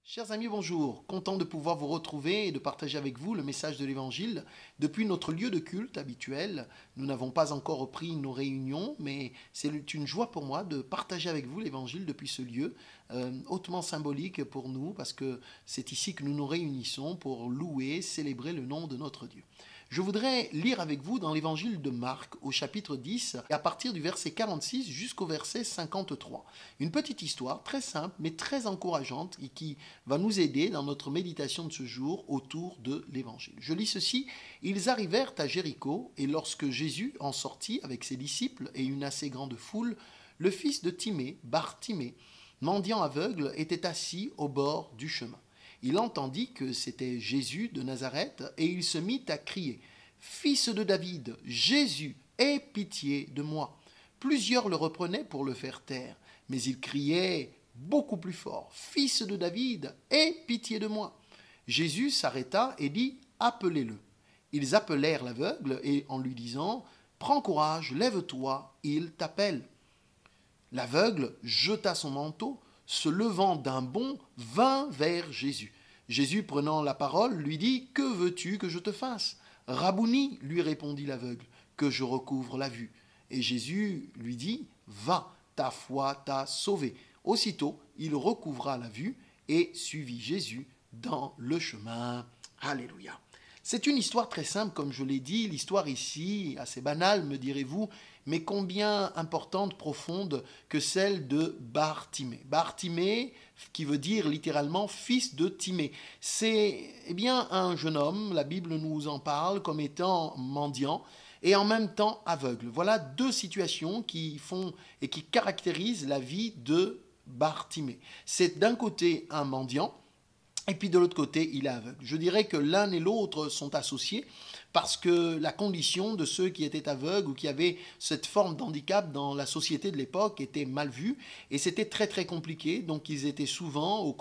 Chers amis, bonjour. Content de pouvoir vous retrouver et de partager avec vous le message de l'Évangile depuis notre lieu de culte habituel. Nous n'avons pas encore repris nos réunions, mais c'est une joie pour moi de partager avec vous l'Évangile depuis ce lieu hautement symbolique pour nous parce que c'est ici que nous nous réunissons pour louer, célébrer le nom de notre Dieu. Je voudrais lire avec vous dans l'évangile de Marc au chapitre 10, à partir du verset 46 jusqu'au verset 53. Une petite histoire très simple mais très encourageante et qui va nous aider dans notre méditation de ce jour autour de l'évangile. Je lis ceci: Ils arrivèrent à Jéricho et lorsque Jésus en sortit avec ses disciples et une assez grande foule, le fils de Timée, Bartimée, mendiant aveugle, était assis au bord du chemin. Il entendit que c'était Jésus de Nazareth et il se mit à crier: Fils de David, Jésus, aie pitié de moi. Plusieurs le reprenaient pour le faire taire, mais il criait beaucoup plus fort: Fils de David, aie pitié de moi. Jésus s'arrêta et dit: Appelez-le. Ils appelèrent l'aveugle et en lui disant: Prends courage, lève-toi, il t'appelle. L'aveugle jeta son manteau, se levant d'un bond, vint vers Jésus. Jésus, prenant la parole, lui dit: Que veux-tu que je te fasse? Rabouni, lui répondit l'aveugle, que je recouvre la vue. Et Jésus lui dit: Va, ta foi t'a sauvé. Aussitôt, il recouvra la vue et suivit Jésus dans le chemin. Alléluia. C'est une histoire très simple, comme je l'ai dit. L'histoire ici, assez banale, me direz-vous, mais combien importante, profonde que celle de Bartimée. Bartimée, qui veut dire littéralement fils de Timée. C'est bien un jeune homme, la Bible nous en parle comme étant mendiant et en même temps aveugle. Voilà deux situations qui font et qui caractérisent la vie de Bartimée. C'est d'un côté un mendiant, et puis de l'autre côté, il est aveugle. Je dirais que l'un et l'autre sont associés parce que la condition de ceux qui étaient aveugles ou qui avaient cette forme d'handicap dans la société de l'époque était mal vue et c'était très très compliqué. Donc ils étaient souvent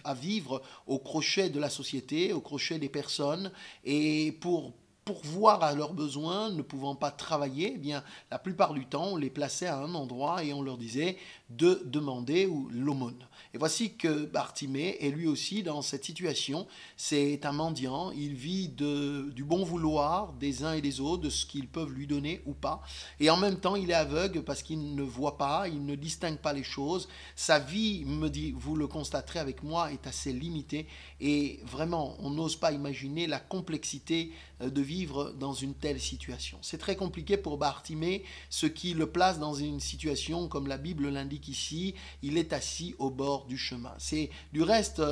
à vivre au crochet de la société, au crochet des personnes, et pour pourvoir à leurs besoins, ne pouvant pas travailler, eh bien, la plupart du temps, on les plaçait à un endroit et on leur disait de demander l'aumône. Et voici que Bartimée est lui aussi dans cette situation. C'est un mendiant, il vit du bon vouloir des uns et des autres, de ce qu'ils peuvent lui donner ou pas. Et en même temps, il est aveugle parce qu'il ne voit pas, il ne distingue pas les choses. Sa vie, me dit, vous le constaterez avec moi, est assez limitée. Et vraiment, on n'ose pas imaginer la complexité de vivre dans une telle situation. C'est très compliqué pour Bartimée, ce qui le place dans une situation, comme la Bible l'indique ici, il est assis au bord du chemin. C'est du reste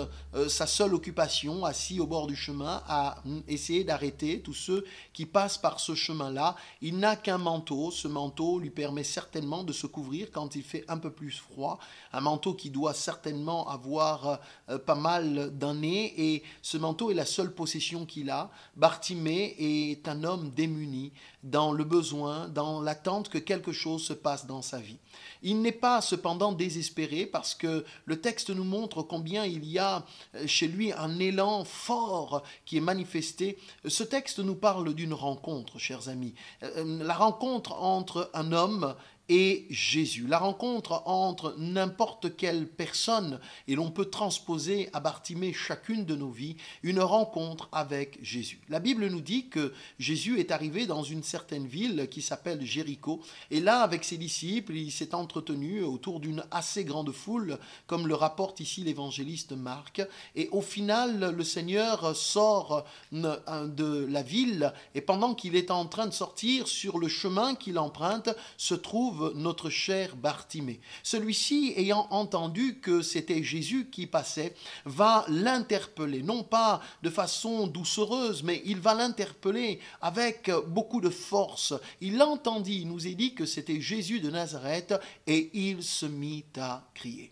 sa seule occupation, assis au bord du chemin, à essayer d'arrêter tous ceux qui passent par ce chemin-là. Il n'a qu'un manteau, ce manteau lui permet certainement de se couvrir quand il fait un peu plus froid, un manteau qui doit certainement avoir pas mal d'années, et ce manteau est la seule possession qu'il a. Bartimée est un homme démuni, dans le besoin, dans l'attente que quelque chose se passe dans sa vie. Il n'est pas cependant désespéré parce que le texte nous montre combien il y a chez lui un élan fort qui est manifesté. Ce texte nous parle d'une rencontre, chers amis, la rencontre entre un homme et Jésus, la rencontre entre n'importe quelle personne, et l'on peut transposer à Bartimée chacune de nos vies, une rencontre avec Jésus. La Bible nous dit que Jésus est arrivé dans une certaine ville qui s'appelle Jéricho, et là, avec ses disciples, il s'est entretenu autour d'une assez grande foule, comme le rapporte ici l'évangéliste Marc, et au final, le Seigneur sort de la ville, et pendant qu'il est en train de sortir, sur le chemin qu'il emprunte, se trouve notre cher Bartimée. Celui-ci, ayant entendu que c'était Jésus qui passait, va l'interpeller, non pas de façon doucereuse, mais il va l'interpeller avec beaucoup de force. Il l'entendit, il nous est dit que c'était Jésus de Nazareth, et il se mit à crier.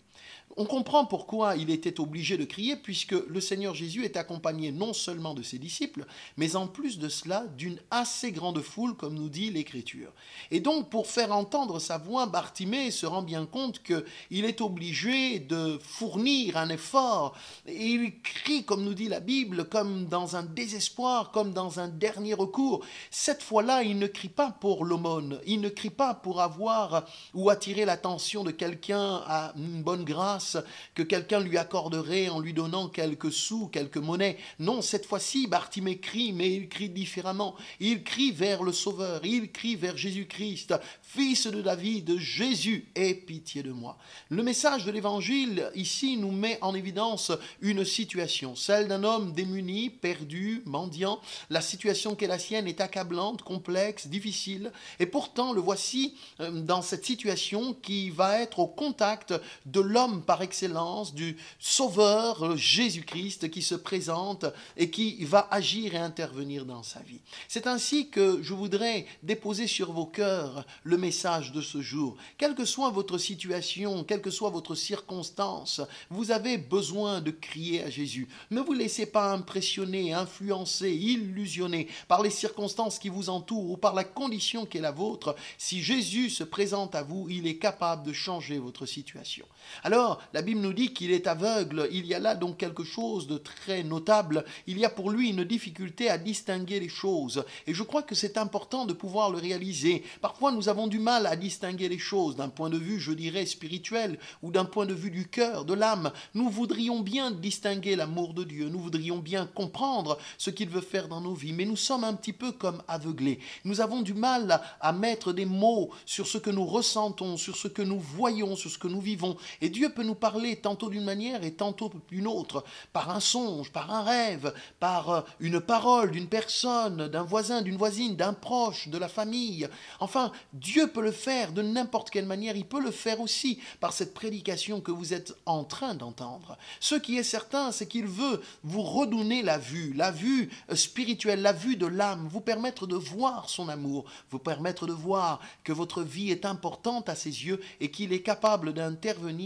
On comprend pourquoi il était obligé de crier, puisque le Seigneur Jésus est accompagné non seulement de ses disciples, mais en plus de cela d'une assez grande foule, comme nous dit l'Écriture. Et donc, pour faire entendre sa voix, Bartimée se rend bien compte qu'il est obligé de fournir un effort. Et il crie, comme nous dit la Bible, comme dans un désespoir, comme dans un dernier recours. Cette fois-là, il ne crie pas pour l'aumône, il ne crie pas pour avoir ou attirer l'attention de quelqu'un à une bonne grâce, grâce que quelqu'un lui accorderait en lui donnant quelques sous, quelques monnaies. Non, cette fois-ci, Bartimée crie, mais il crie différemment. Il crie vers le Sauveur, il crie vers Jésus-Christ, Fils de David, Jésus, aie pitié de moi. Le message de l'Évangile, ici, nous met en évidence une situation, celle d'un homme démuni, perdu, mendiant. La situation qui est la sienne est accablante, complexe, difficile, et pourtant, le voici dans cette situation qui va être au contact de l'homme par excellence, du Sauveur Jésus-Christ qui se présente et qui va agir et intervenir dans sa vie. C'est ainsi que je voudrais déposer sur vos cœurs le message de ce jour. Quelle que soit votre situation, quelle que soit votre circonstance, vous avez besoin de crier à Jésus. Ne vous laissez pas impressionner, influencer, illusionner par les circonstances qui vous entourent ou par la condition qui est la vôtre. Si Jésus se présente à vous, il est capable de changer votre situation. Alors, la Bible nous dit qu'il est aveugle. Il y a là donc quelque chose de très notable. Il y a pour lui une difficulté à distinguer les choses. Et je crois que c'est important de pouvoir le réaliser. Parfois, nous avons du mal à distinguer les choses d'un point de vue, je dirais, spirituel ou d'un point de vue du cœur, de l'âme. Nous voudrions bien distinguer l'amour de Dieu. Nous voudrions bien comprendre ce qu'il veut faire dans nos vies. Mais nous sommes un petit peu comme aveuglés. Nous avons du mal à mettre des mots sur ce que nous ressentons, sur ce que nous voyons, sur ce que nous vivons. Et Dieu peut nous parler tantôt d'une manière et tantôt d'une autre, par un songe, par un rêve, par une parole d'une personne, d'un voisin, d'une voisine, d'un proche, de la famille. Enfin, Dieu peut le faire de n'importe quelle manière. Il peut le faire aussi par cette prédication que vous êtes en train d'entendre. Ce qui est certain, c'est qu'il veut vous redonner la vue spirituelle, la vue de l'âme, vous permettre de voir son amour, vous permettre de voir que votre vie est importante à ses yeux et qu'il est capable d'intervenir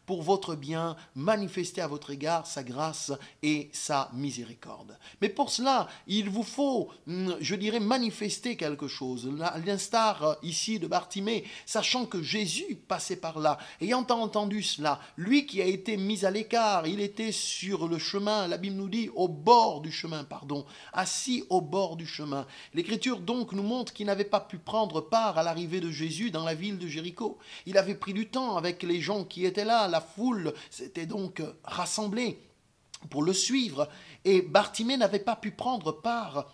pour votre bien, manifester à votre égard sa grâce et sa miséricorde. Mais pour cela, il vous faut, je dirais, manifester quelque chose. À l'instar ici de Bartimée, sachant que Jésus passait par là, ayant entendu cela, lui qui a été mis à l'écart, il était sur le chemin, la Bible nous dit au bord du chemin, assis au bord du chemin. L'Écriture donc nous montre qu'il n'avait pas pu prendre part à l'arrivée de Jésus dans la ville de Jéricho. Il avait pris du temps avec les gens qui étaient là, la foule s'était donc rassemblée pour le suivre, et Bartimée n'avait pas pu prendre part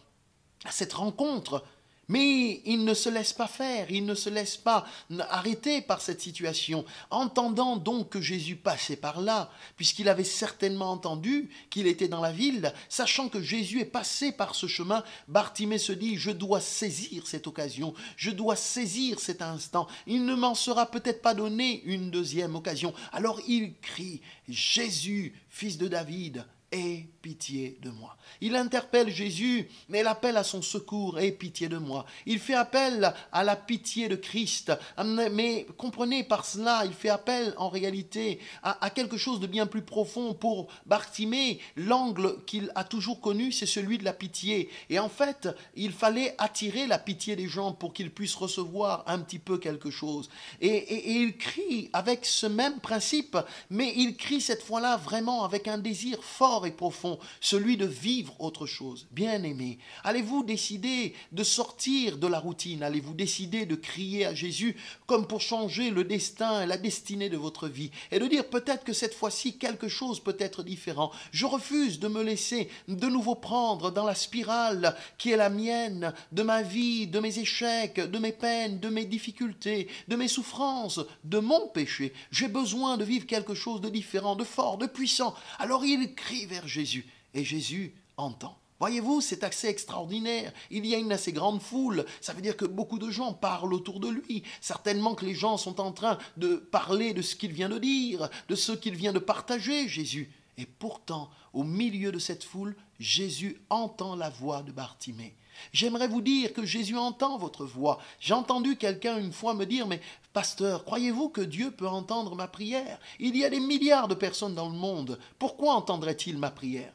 à cette rencontre. Mais il ne se laisse pas faire, il ne se laisse pas arrêter par cette situation. Entendant donc que Jésus passait par là, puisqu'il avait certainement entendu qu'il était dans la ville, sachant que Jésus est passé par ce chemin, Bartimée se dit, je dois saisir cette occasion, je dois saisir cet instant. Il ne m'en sera peut-être pas donné une deuxième occasion. Alors il crie, Jésus, fils de David, aie pitié de moi. Il interpelle Jésus, mais il appelle à son secours, aie pitié de moi. Il fait appel à la pitié de Christ, mais comprenez par cela, il fait appel en réalité à quelque chose de bien plus profond. Pour Bartimée, l'angle qu'il a toujours connu, c'est celui de la pitié. Et en fait, il fallait attirer la pitié des gens pour qu'ils puissent recevoir un petit peu quelque chose. Et il crie avec ce même principe, mais il crie cette fois-là vraiment avec un désir fort et profond, celui de vivre autre chose. Bien-aimés, allez-vous décider de sortir de la routine? Allez-vous décider de crier à Jésus comme pour changer le destin et la destinée de votre vie et de dire peut-être que cette fois-ci quelque chose peut être différent. Je refuse de me laisser de nouveau prendre dans la spirale qui est la mienne, de ma vie, de mes échecs, de mes peines, de mes difficultés, de mes souffrances, de mon péché. J'ai besoin de vivre quelque chose de différent, de fort, de puissant. Alors il crie vers Jésus et Jésus entend. Voyez-vous, c'est assez extraordinaire. Il y a une assez grande foule. Ça veut dire que beaucoup de gens parlent autour de lui. Certainement que les gens sont en train de parler de ce qu'il vient de dire, de ce qu'il vient de partager, Jésus. Et pourtant, au milieu de cette foule, Jésus entend la voix de Bartimée. J'aimerais vous dire que Jésus entend votre voix. J'ai entendu quelqu'un une fois me dire, mais pasteur, croyez-vous que Dieu peut entendre ma prière? Il y a des milliards de personnes dans le monde. Pourquoi entendrait-il ma prière?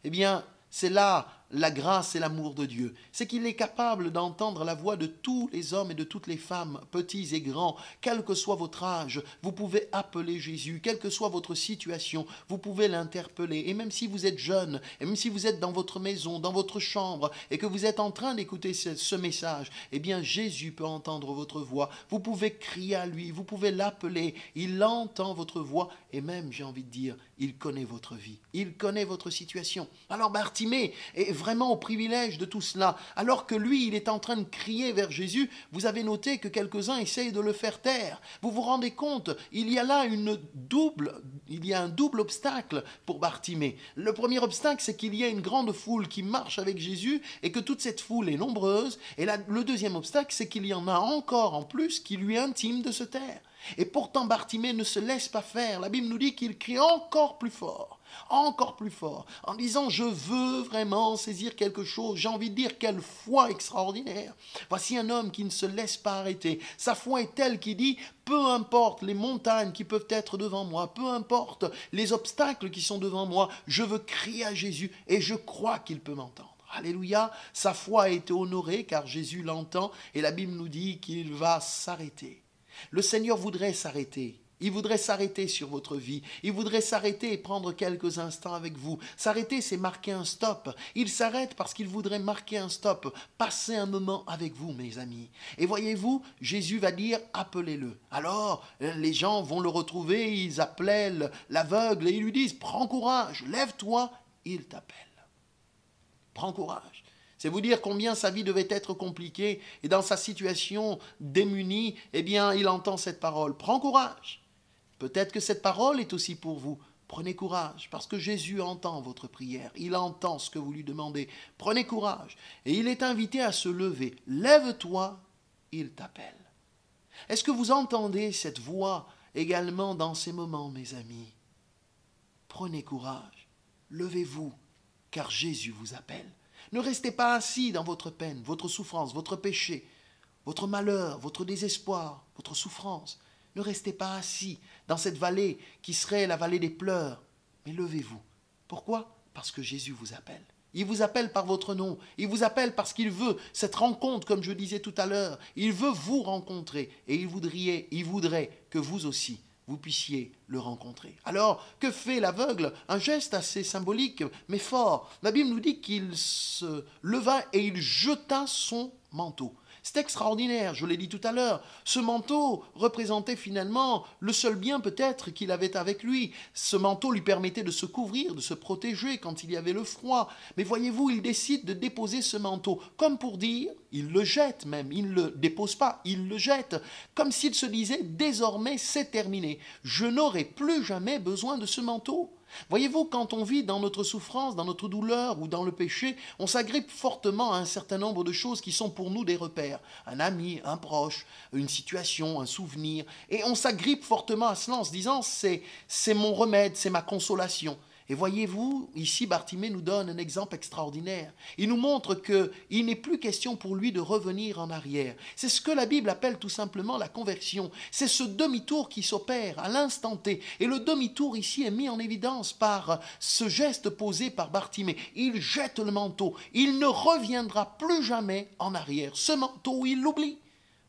Eh bien, c'est là la grâce et l'amour de Dieu? C'est qu'il est capable d'entendre la voix de tous les hommes et de toutes les femmes, petits et grands, quel que soit votre âge. Vous pouvez appeler Jésus, quelle que soit votre situation, vous pouvez l'interpeller. Et même si vous êtes jeune, et même si vous êtes dans votre maison, dans votre chambre, et que vous êtes en train d'écouter ce message, eh bien Jésus peut entendre votre voix. Vous pouvez crier à lui, vous pouvez l'appeler, il entend votre voix, et même, j'ai envie de dire, il connaît votre vie, il connaît votre situation. Alors Bartimée est vraiment au privilège de tout cela. Alors que lui, il est en train de crier vers Jésus, vous avez noté que quelques-uns essayent de le faire taire. Vous vous rendez compte, il y a là un double obstacle pour Bartimée. Le premier obstacle, c'est qu'il y a une grande foule qui marche avec Jésus et que toute cette foule est nombreuse. Et là, le deuxième obstacle, c'est qu'il y en a encore en plus qui lui intiment de se taire. Et pourtant Bartimée ne se laisse pas faire. La Bible nous dit qu'il crie encore plus fort, en disant « Je veux vraiment saisir quelque chose ». J'ai envie de dire quelle foi extraordinaire. Voici un homme qui ne se laisse pas arrêter. Sa foi est telle qu'il dit « Peu importe les montagnes qui peuvent être devant moi, peu importe les obstacles qui sont devant moi, je veux crier à Jésus et je crois qu'il peut m'entendre ». Alléluia, sa foi a été honorée car Jésus l'entend et la Bible nous dit qu'il va s'arrêter. Le Seigneur voudrait s'arrêter. Il voudrait s'arrêter sur votre vie. Il voudrait s'arrêter et prendre quelques instants avec vous. S'arrêter, c'est marquer un stop. Il s'arrête parce qu'il voudrait marquer un stop. Passer un moment avec vous, mes amis. Et voyez-vous, Jésus va dire « appelez-le ». Alors, les gens vont le retrouver, ils appellent l'aveugle et ils lui disent « prends courage, lève-toi, il t'appelle ». Prends courage. C'est vous dire combien sa vie devait être compliquée et dans sa situation démunie, eh bien, il entend cette parole. Prends courage. Peut-être que cette parole est aussi pour vous. Prenez courage parce que Jésus entend votre prière. Il entend ce que vous lui demandez. Prenez courage. Et il est invité à se lever. Lève-toi, il t'appelle. Est-ce que vous entendez cette voix également dans ces moments, mes amis? Prenez courage. Levez-vous, car Jésus vous appelle. Ne restez pas assis dans votre peine, votre souffrance, votre péché, votre malheur, votre désespoir, votre souffrance. Ne restez pas assis dans cette vallée qui serait la vallée des pleurs, mais levez-vous. Pourquoi? Parce que Jésus vous appelle. Il vous appelle par votre nom. Il vous appelle parce qu'il veut cette rencontre, comme je disais tout à l'heure. Il veut vous rencontrer et il voudrait que vous aussi, vous puissiez le rencontrer. Alors, que fait l'aveugle? Un geste assez symbolique, mais fort. La Bible nous dit qu'il se leva et il jeta son manteau. C'est extraordinaire, je l'ai dit tout à l'heure. Ce manteau représentait finalement le seul bien peut-être qu'il avait avec lui. Ce manteau lui permettait de se couvrir, de se protéger quand il y avait le froid. Mais voyez-vous, il décide de déposer ce manteau, comme pour dire, il le jette même, il ne le dépose pas, il le jette, comme s'il se disait, désormais c'est terminé, je n'aurai plus jamais besoin de ce manteau. Voyez-vous, quand on vit dans notre souffrance, dans notre douleur ou dans le péché, on s'agrippe fortement à un certain nombre de choses qui sont pour nous des repères. Un ami, un proche, une situation, un souvenir. Et on s'agrippe fortement à cela en se disant c'est mon remède, c'est ma consolation. Et voyez-vous, ici Bartimée nous donne un exemple extraordinaire. Il nous montre qu'il n'est plus question pour lui de revenir en arrière. C'est ce que la Bible appelle tout simplement la conversion. C'est ce demi-tour qui s'opère à l'instant T. Et le demi-tour ici est mis en évidence par ce geste posé par Bartimée. Il jette le manteau. Il ne reviendra plus jamais en arrière. Ce manteau, il l'oublie.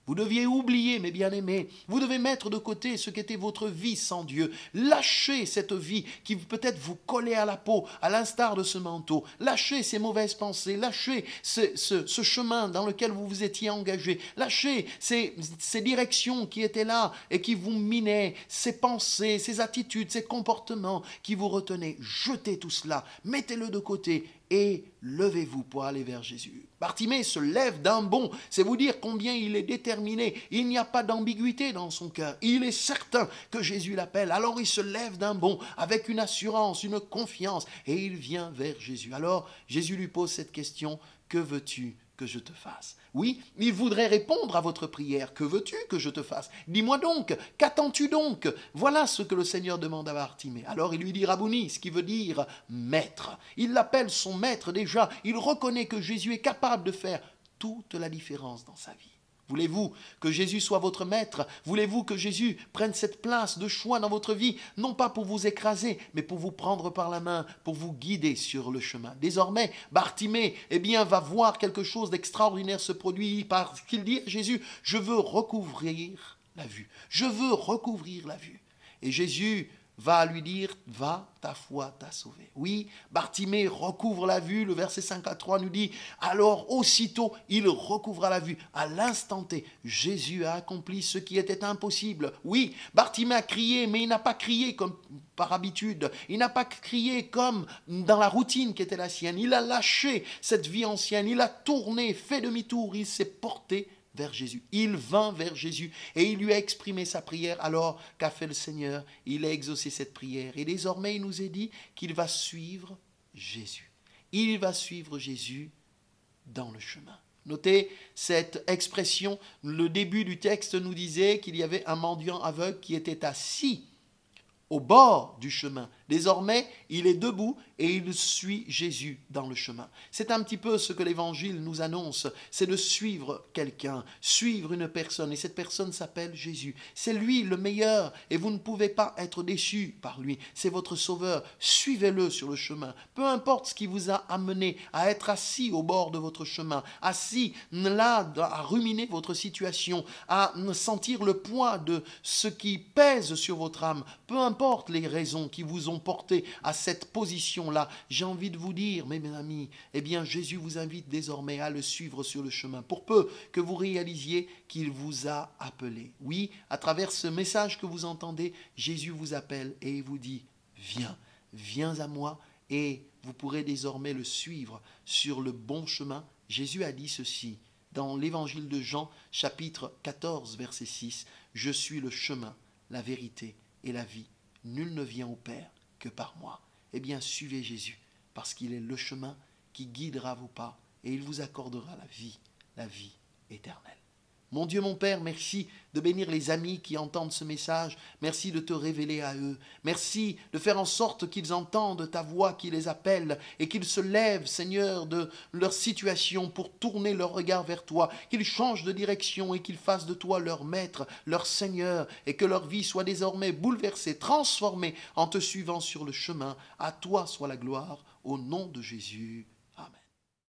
Vous deviez oublier, mes bien-aimés, vous devez mettre de côté ce qu'était votre vie sans Dieu. Lâchez cette vie qui peut-être vous collait à la peau, à l'instar de ce manteau. Lâchez ces mauvaises pensées, lâchez ce chemin dans lequel vous vous étiez engagé. Lâchez ces directions qui étaient là et qui vous minaient, ces pensées, ces attitudes, ces comportements qui vous retenaient. Jetez tout cela, mettez-le de côté et levez-vous pour aller vers Jésus. Bartimée se lève d'un bond, c'est vous dire combien il est déterminé, il n'y a pas d'ambiguïté dans son cœur, il est certain que Jésus l'appelle, alors il se lève d'un bond avec une assurance, une confiance, et il vient vers Jésus. Alors Jésus lui pose cette question, que veux-tu que je te fasse? Oui, il voudrait répondre à votre prière. Que veux-tu que je te fasse? Dis-moi donc, qu'attends-tu donc? Voilà ce que le Seigneur demande à Bartimée. Alors il lui dit Rabouni, ce qui veut dire maître. Il l'appelle son maître déjà. Il reconnaît que Jésus est capable de faire toute la différence dans sa vie. Voulez-vous que Jésus soit votre maître? Voulez-vous que Jésus prenne cette place de choix dans votre vie? Non pas pour vous écraser, mais pour vous prendre par la main, pour vous guider sur le chemin. Désormais, Bartimée, va voir quelque chose d'extraordinaire se produire parce qu'il dit à Jésus, je veux recouvrir la vue. Je veux recouvrir la vue. Et Jésus va lui dire, va, ta foi t'a sauvé. Oui, Bartimée recouvre la vue, le verset 53 nous dit, alors aussitôt il recouvra la vue. À l'instant T, Jésus a accompli ce qui était impossible. Oui, Bartimée a crié, mais il n'a pas crié comme par habitude. Il n'a pas crié comme dans la routine qui était la sienne. Il a lâché cette vie ancienne, il a tourné, fait demi-tour, il s'est porté vers Jésus. Il vint vers Jésus et il lui a exprimé sa prière. Alors qu'a fait le Seigneur? Il a exaucé cette prière et désormais il nous est dit qu'il va suivre Jésus. Il va suivre Jésus dans le chemin. Notez cette expression, le début du texte nous disait qu'il y avait un mendiant aveugle qui était assis au bord du chemin. Désormais, il est debout et il suit Jésus dans le chemin. C'est un petit peu ce que l'Évangile nous annonce, c'est de suivre quelqu'un, suivre une personne, et cette personne s'appelle Jésus. C'est lui le meilleur, et vous ne pouvez pas être déçu par lui. C'est votre sauveur. Suivez-le sur le chemin. Peu importe ce qui vous a amené à être assis au bord de votre chemin, assis là, à ruminer votre situation, à sentir le poids de ce qui pèse sur votre âme, peu importe les raisons qui vous ont porté à cette position-là, j'ai envie de vous dire, mes amis, Jésus vous invite désormais à le suivre sur le chemin, pour peu que vous réalisiez qu'il vous a appelé. Oui, à travers ce message que vous entendez, Jésus vous appelle et il vous dit, viens, viens à moi et vous pourrez désormais le suivre sur le bon chemin. Jésus a dit ceci dans l'évangile de Jean, chapitre 14, verset 6, « Je suis le chemin, la vérité et la vie. Nul ne vient au Père que par moi. » Suivez Jésus, parce qu'il est le chemin qui guidera vos pas et il vous accordera la vie éternelle. Mon Dieu, mon Père, merci de bénir les amis qui entendent ce message. Merci de te révéler à eux. Merci de faire en sorte qu'ils entendent ta voix qui les appelle et qu'ils se lèvent, Seigneur, de leur situation pour tourner leur regard vers toi, qu'ils changent de direction et qu'ils fassent de toi leur maître, leur Seigneur, et que leur vie soit désormais bouleversée, transformée en te suivant sur le chemin. À toi soit la gloire, au nom de Jésus.